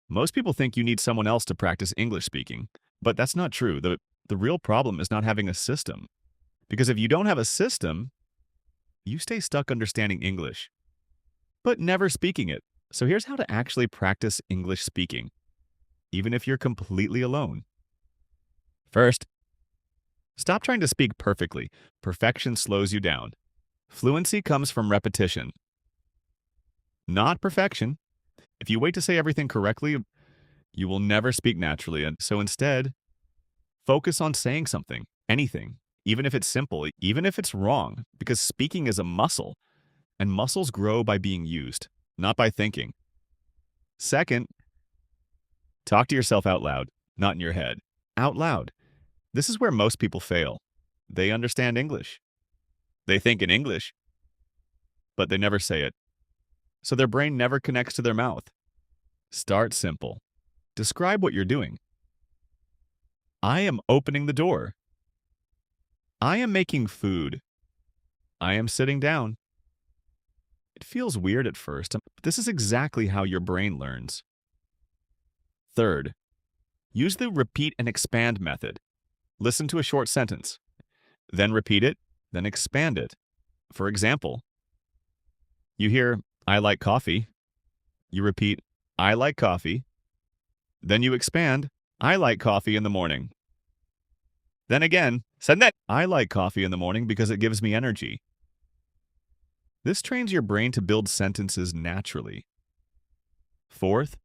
Most people think you need someone else to practice English speaking, but that's not true. The real problem is not having a system. Because if you don't have a system, you stay stuck understanding English, but never speaking it. So here's how to actually practice English speaking, even if you're completely alone. First, stop trying to speak perfectly. Perfection slows you down. Fluency comes from repetition, not perfection. If you wait to say everything correctly, you will never speak naturally. And so instead, focus on saying something, anything, even if it's simple, even if it's wrong, because speaking is a muscle, and muscles grow by being used, not by thinking. Second, talk to yourself out loud, not in your head. Out loud. This is where most people fail. They understand English. They think in English, but they never say it. So their brain never connects to their mouth. Start simple. Describe what you're doing. I am opening the door. I am making food. I am sitting down. It feels weird at first, but this is exactly how your brain learns. Third, use the repeat and expand method. Listen to a short sentence, then repeat it, then expand it. For example, you hear, I like coffee. You repeat, I like coffee. Then you expand, I like coffee in the morning. Then again, send that, I like coffee in the morning because it gives me energy. This trains your brain to build sentences naturally. Fourth,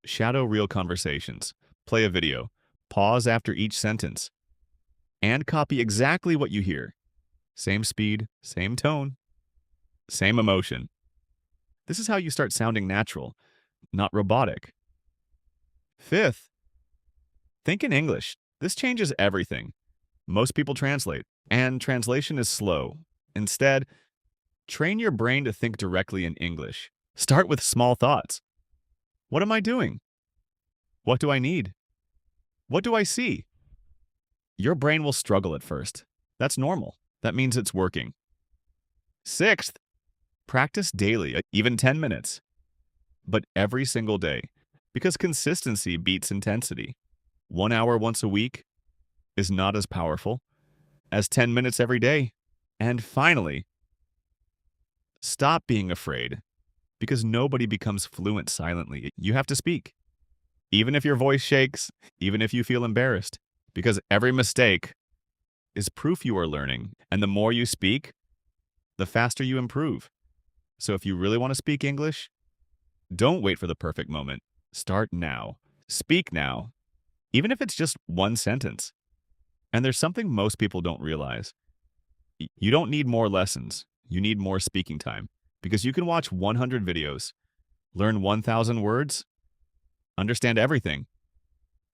shadow real conversations. Play a video. Pause after each sentence. And copy exactly what you hear. Same speed, same tone, same emotion. This is how you start sounding natural, not robotic. Fifth, think in English. This changes everything. Most people translate, and translation is slow. Instead, train your brain to think directly in English. Start with small thoughts. What am I doing? What do I need? What do I see? Your brain will struggle at first. That's normal. That means it's working. Sixth, practice daily, even 10 minutes, but every single day, because consistency beats intensity. 1 hour once a week is not as powerful as 10 minutes every day. And finally, stop being afraid, because nobody becomes fluent silently. You have to speak, even if your voice shakes, even if you feel embarrassed, because every mistake is proof you are learning. And the more you speak, the faster you improve. So if you really want to speak English, don't wait for the perfect moment. Start now. Speak now, even if it's just one sentence. And there's something most people don't realize. You don't need more lessons. You need more speaking time, because you can watch 100 videos, learn 1,000 words, understand everything,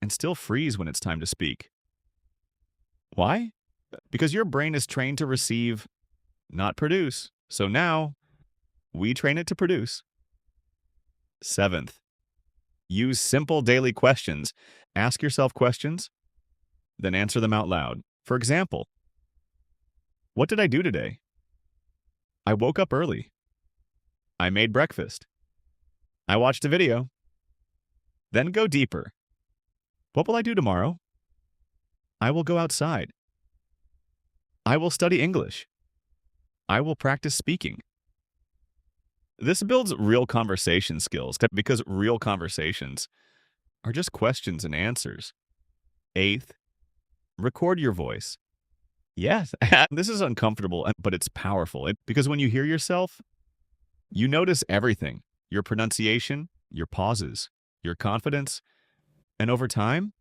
and still freeze when it's time to speak. Why? Because your brain is trained to receive, not produce. So now, we train it to produce. Seventh, use simple daily questions. Ask yourself questions, then answer them out loud. For example, what did I do today? I woke up early. I made breakfast. I watched a video. Then go deeper. What will I do tomorrow? I will go outside. I will study English. I will practice speaking. This builds real conversation skills, because real conversations are just questions and answers. Eighth, record your voice. Yes, this is uncomfortable, but it's powerful, because when you hear yourself, you notice everything: your pronunciation, your pauses, your confidence, and over time,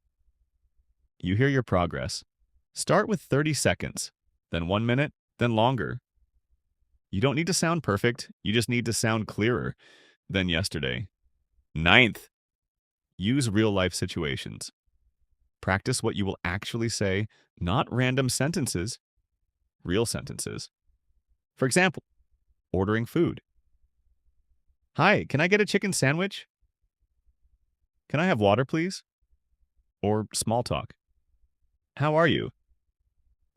you hear your progress. Start with 30 seconds, then 1 minute, then longer. You don't need to sound perfect. You just need to sound clearer than yesterday. Ninth, use real-life situations. Practice what you will actually say, not random sentences, real sentences. For example, ordering food. Hi, can I get a chicken sandwich? Can I have water, please? Or small talk. How are you?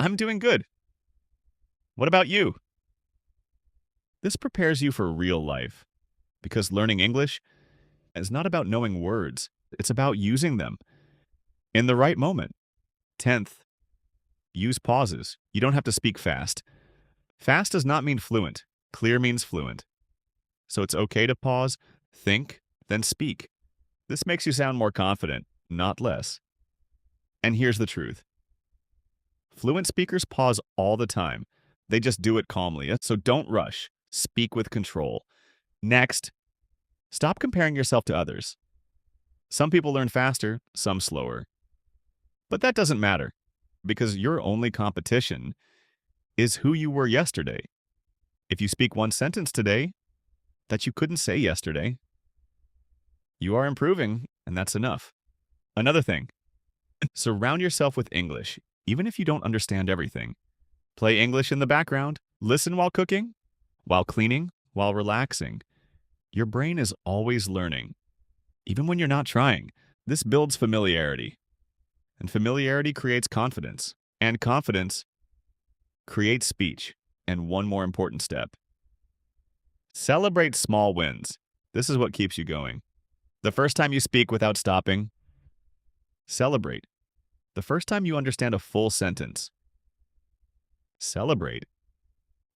I'm doing good. What about you? This prepares you for real life, because learning English It's not about knowing words. It's about using them in the right moment. 10th, use pauses. You don't have to speak fast. Fast does not mean fluent. Clear means fluent. So it's okay to pause, think, then speak. This makes you sound more confident, not less. And here's the truth. Fluent speakers pause all the time. They just do it calmly. So don't rush. Speak with control. Next, stop comparing yourself to others. Some people learn faster, some slower. But that doesn't matter because your only competition is who you were yesterday. If you speak one sentence today that you couldn't say yesterday, you are improving, and that's enough. Another thing, surround yourself with English, even if you don't understand everything. Play English in the background, listen while cooking, while cleaning, while relaxing. Your brain is always learning, even when you're not trying. This builds familiarity, and familiarity creates confidence, and confidence creates speech. And one more important step. Celebrate small wins. This is what keeps you going. The first time you speak without stopping, celebrate. The first time you understand a full sentence, celebrate.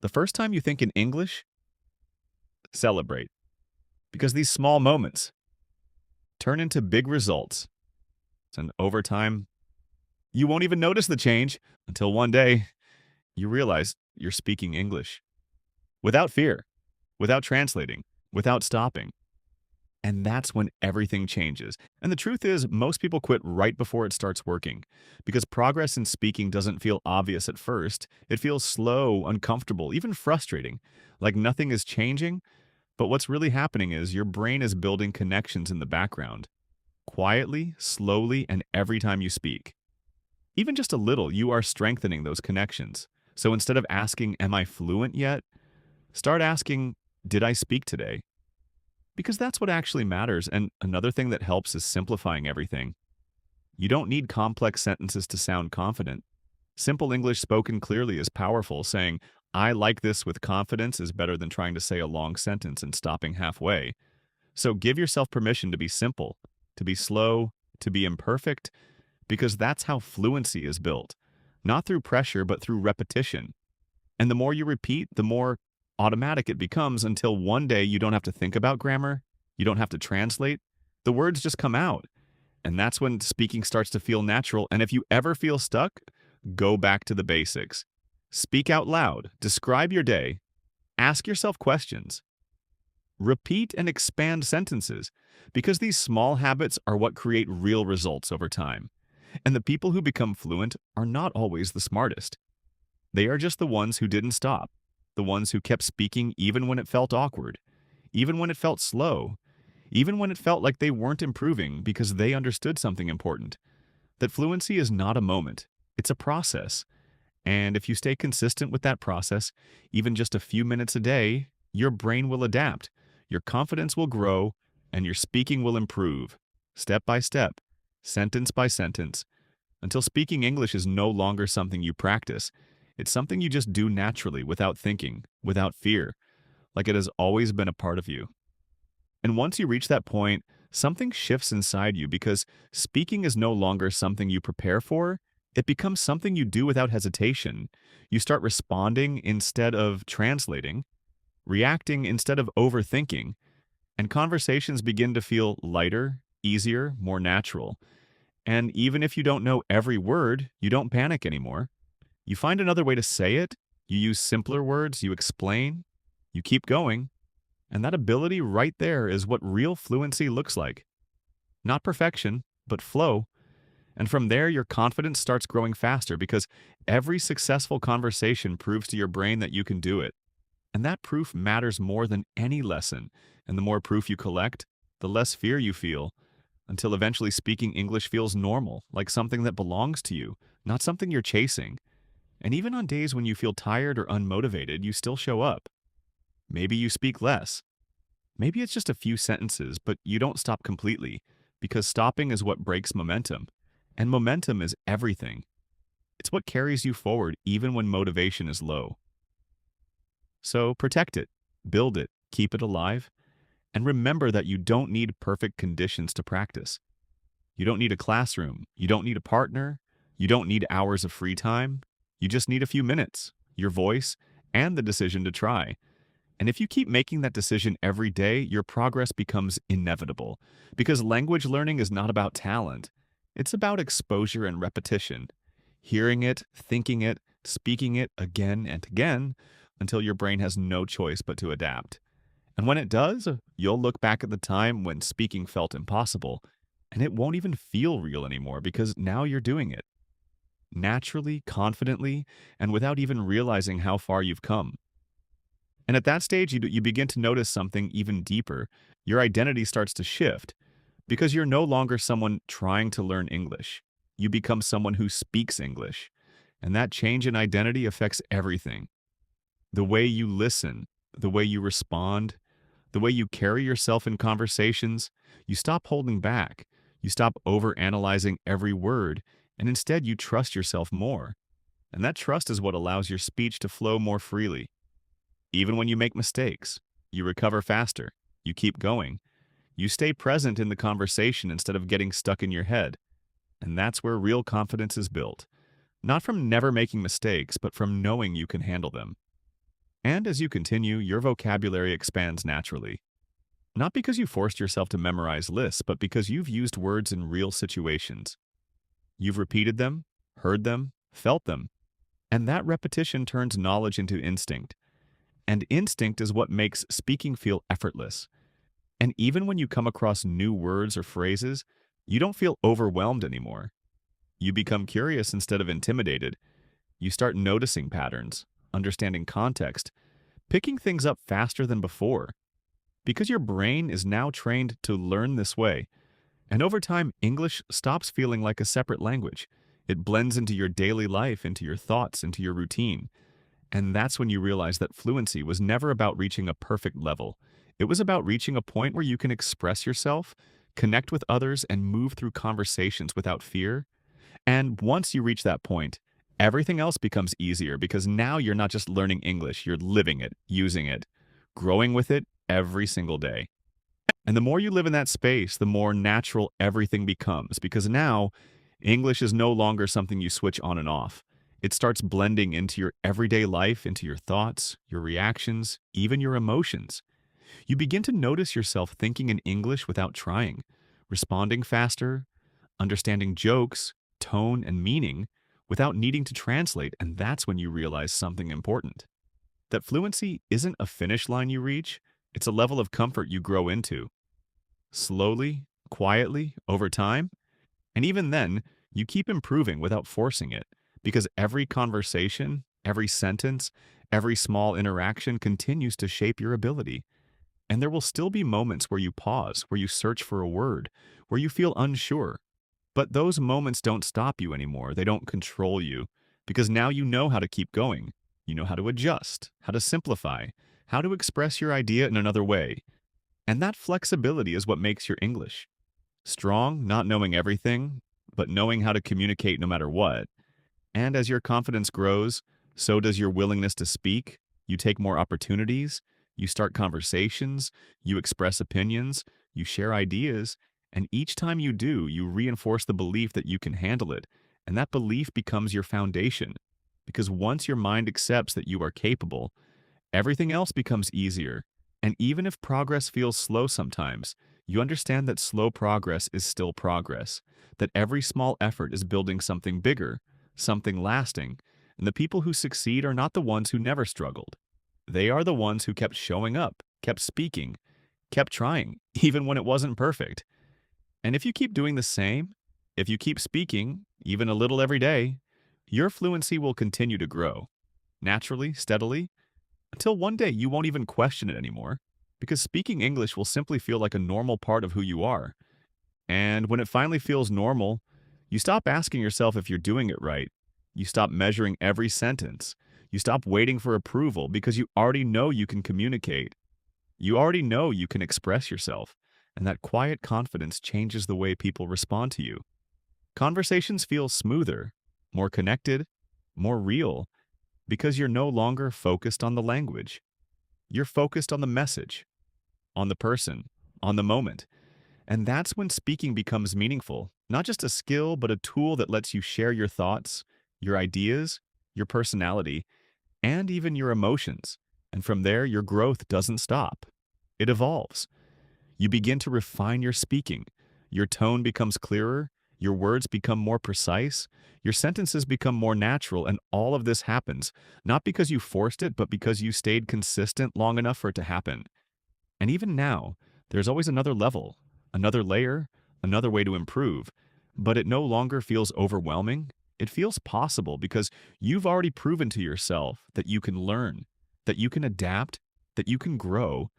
The first time you think in English, celebrate. Because these small moments turn into big results. And over time, you won't even notice the change until one day you realize you're speaking English without fear, without translating, without stopping. And that's when everything changes. And the truth is, most people quit right before it starts working because progress in speaking doesn't feel obvious at first. It feels slow, uncomfortable, even frustrating, like nothing is changing. But what's really happening is your brain is building connections in the background, quietly, slowly, and every time you speak. Even just a little, you are strengthening those connections. So instead of asking, am I fluent yet? Start asking, did I speak today? Because that's what actually matters. And another thing that helps is simplifying everything. You don't need complex sentences to sound confident. Simple English spoken clearly is powerful. Saying, I like this with confidence is better than trying to say a long sentence and stopping halfway. So give yourself permission to be simple, to be slow, to be imperfect, because that's how fluency is built. Not through pressure, but through repetition. And the more you repeat, the more automatic it becomes until one day you don't have to think about grammar, you don't have to translate, the words just come out. And that's when speaking starts to feel natural. And if you ever feel stuck, go back to the basics. Speak out loud, describe your day, ask yourself questions, repeat and expand sentences, because these small habits are what create real results over time. And the people who become fluent are not always the smartest. They are just the ones who didn't stop, the ones who kept speaking even when it felt awkward, even when it felt slow, even when it felt like they weren't improving because they understood something important. That fluency is not a moment, it's a process. And if you stay consistent with that process, even just a few minutes a day, your brain will adapt, your confidence will grow, and your speaking will improve, step by step, sentence by sentence, until speaking English is no longer something you practice. It's something you just do naturally, without thinking, without fear, like it has always been a part of you. And once you reach that point, something shifts inside you because speaking is no longer something you prepare for. It becomes something you do without hesitation. You start responding instead of translating, reacting instead of overthinking, and conversations begin to feel lighter, easier, more natural. And even if you don't know every word, you don't panic anymore. You find another way to say it, you use simpler words, you explain, you keep going, and that ability right there is what real fluency looks like. Not perfection, but flow. And from there, your confidence starts growing faster because every successful conversation proves to your brain that you can do it. And that proof matters more than any lesson. And the more proof you collect, the less fear you feel, until eventually speaking English feels normal, like something that belongs to you, not something you're chasing. And even on days when you feel tired or unmotivated, you still show up. Maybe you speak less. Maybe it's just a few sentences, but you don't stop completely, because stopping is what breaks momentum. And momentum is everything. It's what carries you forward even when motivation is low. So protect it, build it, keep it alive, And remember that you don't need perfect conditions to practice. You don't need a classroom. You don't need a partner. You don't need hours of free time. You just need a few minutes, your voice, and the decision to try. And if you keep making that decision every day, your progress becomes inevitable. Because language learning is not about talent. It's about exposure and repetition. Hearing it, thinking it, speaking it again and again until your brain has no choice but to adapt. And when it does, you'll look back at the time when speaking felt impossible, and it won't even feel real anymore because now you're doing it naturally, confidently, and without even realizing how far you've come. And at that stage, you begin to notice something even deeper. Your identity starts to shift because you're no longer someone trying to learn English. You become someone who speaks English. And that change in identity affects everything. The way you listen, the way you respond, the way you carry yourself in conversations. You stop holding back. You stop overanalyzing every word, and instead you trust yourself more. And that trust is what allows your speech to flow more freely. Even when you make mistakes, you recover faster. You keep going. You stay present in the conversation instead of getting stuck in your head. And that's where real confidence is built. Not from never making mistakes, but from knowing you can handle them. And as you continue, your vocabulary expands naturally. Not because you forced yourself to memorize lists, but because you've used words in real situations. You've repeated them, heard them, felt them. And that repetition turns knowledge into instinct. And instinct is what makes speaking feel effortless. And even when you come across new words or phrases, you don't feel overwhelmed anymore. You become curious instead of intimidated. You start noticing patterns, understanding context, picking things up faster than before. Because your brain is now trained to learn this way. And over time, English stops feeling like a separate language. It blends into your daily life, into your thoughts, into your routine. And that's when you realize that fluency was never about reaching a perfect level. It was about reaching a point where you can express yourself, connect with others, and move through conversations without fear. And once you reach that point, everything else becomes easier because now you're not just learning English, you're living it, using it, growing with it every single day. And the more you live in that space, the more natural everything becomes because now English is no longer something you switch on and off. It starts blending into your everyday life, into your thoughts, your reactions, even your emotions. You begin to notice yourself thinking in English without trying, responding faster, understanding jokes, tone, and meaning without needing to translate, and that's when you realize something important. That fluency isn't a finish line you reach, it's a level of comfort you grow into. Slowly, quietly, over time, and even then, you keep improving without forcing it, because every conversation, every sentence, every small interaction continues to shape your ability. And there will still be moments where you pause, where you search for a word, where you feel unsure. But those moments don't stop you anymore. They don't control you, because now you know how to keep going. You know how to adjust, how to simplify, how to express your idea in another way. And that flexibility is what makes your English strong, not knowing everything, but knowing how to communicate no matter what. And as your confidence grows, so does your willingness to speak. You take more opportunities, you start conversations, you express opinions, you share ideas, and each time you do, you reinforce the belief that you can handle it, and that belief becomes your foundation. Because once your mind accepts that you are capable, everything else becomes easier. And even if progress feels slow sometimes, you understand that slow progress is still progress, that every small effort is building something bigger, something lasting, and the people who succeed are not the ones who never struggled. They are the ones who kept showing up, kept speaking, kept trying, even when it wasn't perfect. And if you keep doing the same, if you keep speaking, even a little every day, your fluency will continue to grow, naturally, steadily, until one day you won't even question it anymore, because speaking English will simply feel like a normal part of who you are. And when it finally feels normal, you stop asking yourself if you're doing it right. You stop measuring every sentence. You stop waiting for approval because you already know you can communicate. You already know you can express yourself, and that quiet confidence changes the way people respond to you. Conversations feel smoother, more connected, more real, because you're no longer focused on the language. You're focused on the message. on the person, on the moment. And that's when speaking becomes meaningful, not just a skill, but a tool that lets you share your thoughts, your ideas, your personality, and even your emotions. And from there, your growth doesn't stop. It evolves. You begin to refine your speaking. Your tone becomes clearer, your words become more precise, your sentences become more natural, and all of this happens, not because you forced it, but because you stayed consistent long enough for it to happen. And even now, there's always another level, another layer, another way to improve, but it no longer feels overwhelming. It feels possible because you've already proven to yourself that you can learn, that you can adapt, that you can grow,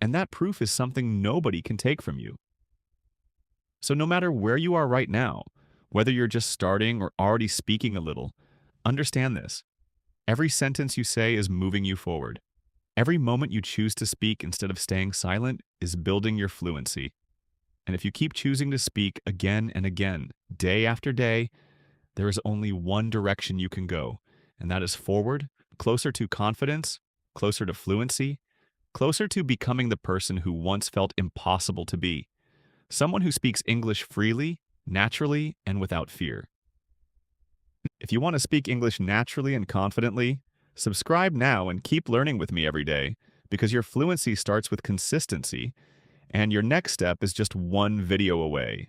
and that proof is something nobody can take from you. So no matter where you are right now, whether you're just starting or already speaking a little, understand this. Every sentence you say is moving you forward. Every moment you choose to speak instead of staying silent is building your fluency. And if you keep choosing to speak again and again, day after day, there is only one direction you can go, and that is forward, closer to confidence, closer to fluency, closer to becoming the person who once felt impossible to be. Someone who speaks English freely, naturally, and without fear. If you want to speak English naturally and confidently, subscribe now and keep learning with me every day, because your fluency starts with consistency, and your next step is just one video away.